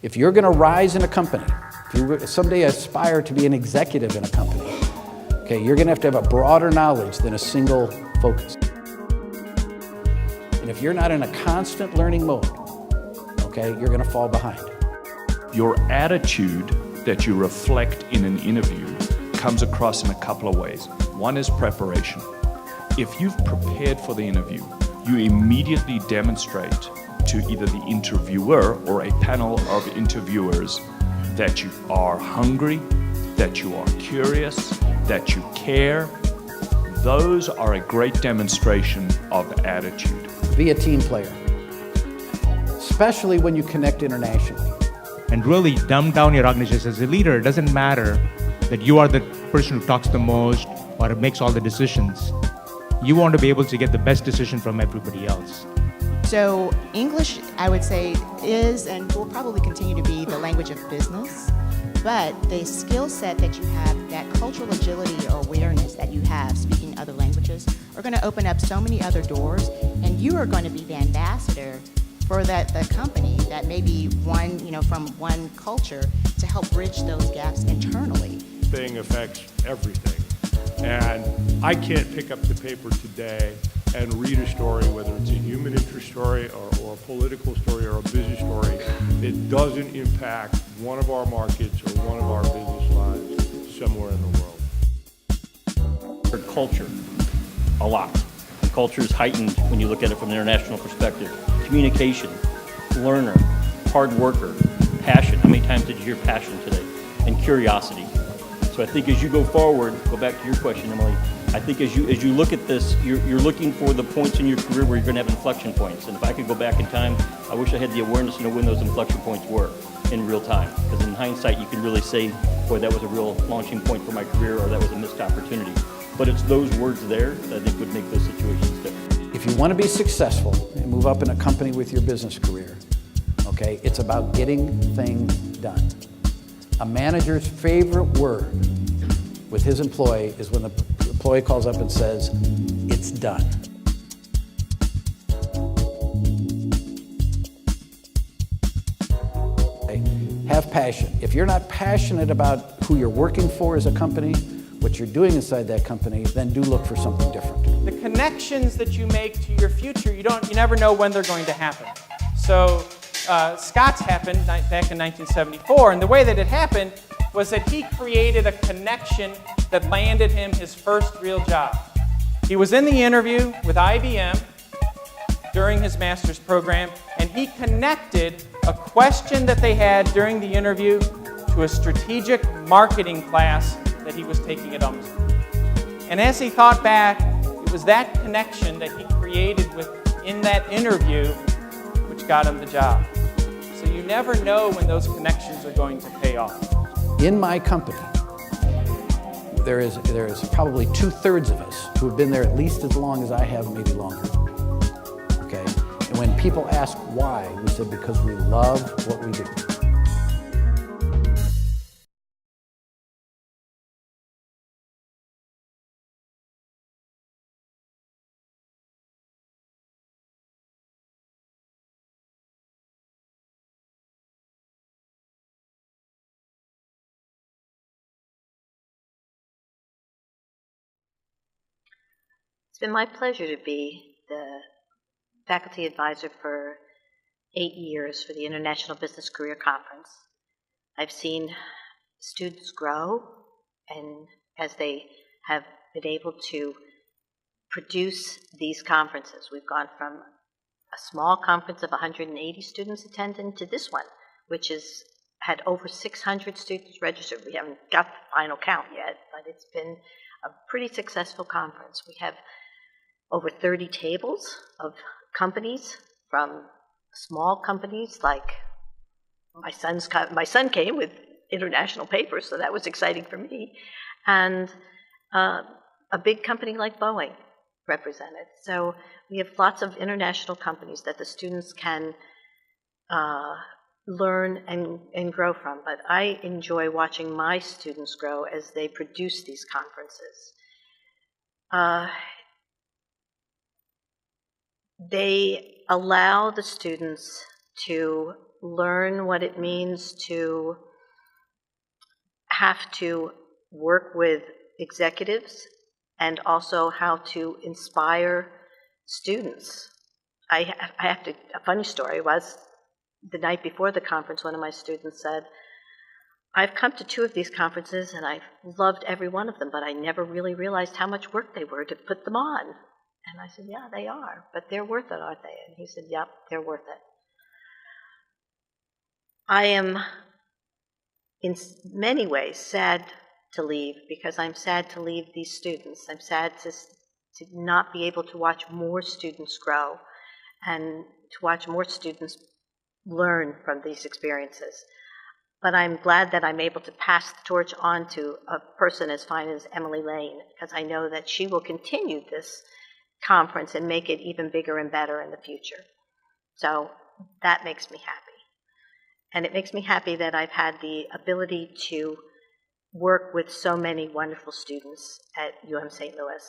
If you're going to rise in a company, if you someday aspire to be an executive in a company, okay, you're going to have a broader knowledge than a single focus. And if you're not in a constant learning mode, okay, you're going to fall behind. Your attitude that you reflect in an interview comes across in a couple of ways. One is preparation. If you've prepared for the interview, you immediately demonstrate to either the interviewer or a panel of interviewers that you are hungry, that you are curious, that you care. Those are a great demonstration of attitude. Be a team player, especially when you connect internationally. And really dumb down your organization. As a leader, it doesn't matter that you are the person who talks the most or makes all the decisions. You want to be able to get the best decision from everybody else. So English, I would say, is and will probably continue to be the language of business, but the skill set that you have, that cultural agility or awareness that you have speaking other languages are going to open up so many other doors, and you are going to be the ambassador for the company that may be one, from one culture to help bridge those gaps internally. Thing affects everything. And I can't pick up the paper today and read a story, whether it's a human interest story or a political story or a business story, that doesn't impact one of our markets or one of our business lives somewhere in the world. Culture, a lot. Culture is heightened when you look at it from an international perspective. Communication, learner, hard worker, passion. How many times did you hear passion today? And curiosity. So I think as you go forward, go back to your question, Emily, I think as you look at this, you're looking for the points in your career where you're going to have inflection points. And if I could go back in time, I wish I had the awareness to know when those inflection points were in real time. Because in hindsight, you can really say, boy, that was a real launching point for my career, or that was a missed opportunity. But it's those words there that I think would make those situations different. If you want to be successful and move up in a company with your business career, okay, it's about getting things done. A manager's favorite word with his employee is when the employee calls up and says, "It's done." Okay? Have passion. If you're not passionate about who you're working for as a company, what you're doing inside that company, then do look for something different. The connections that you make to your future, you never know when they're going to happen. So Scott's happened back in 1974, and the way that it happened was that he created a connection that landed him his first real job. He was in the interview with IBM during his master's program, and he connected a question that they had during the interview to a strategic marketing class that he was taking at UMSL. And as he thought back, it was that connection that he created in that interview which got him the job. So you never know when those connections are going to pay off. In my company, there is probably 2/3 of us who have been there at least as long as I have, maybe longer. Okay? And when people ask why, we said because we love what we do. It's been my pleasure to be the faculty advisor for 8 years for the International Business Career Conference. I've seen students grow, and as they have been able to produce these conferences, we've gone from a small conference of 180 students attending to this one, which has had over 600 students registered. We haven't got the final count yet, but it's been a pretty successful conference. We have over 30 tables of companies, from small companies like my son came with international papers, so that was exciting for me, and a big company like Boeing represented. So we have lots of international companies that the students can learn and grow from. But I enjoy watching my students grow as they produce these conferences. They allow the students to learn what it means to have to work with executives and also how to inspire students. A funny story was the night before the conference, one of my students said, I've come to 2 of these conferences and I've loved every one of them, but I never really realized how much work they were to put them on. And I said, yeah, they are, but they're worth it, aren't they? And he said, yep, they're worth it. I am in many ways sad to leave because I'm sad to leave these students. I'm sad to not be able to watch more students grow and to watch more students learn from these experiences. But I'm glad that I'm able to pass the torch on to a person as fine as Emily Lane, because I know that she will continue this conference and make it even bigger and better in the future. So that makes me happy. And it makes me happy that I've had the ability to work with so many wonderful students at UM St. Louis.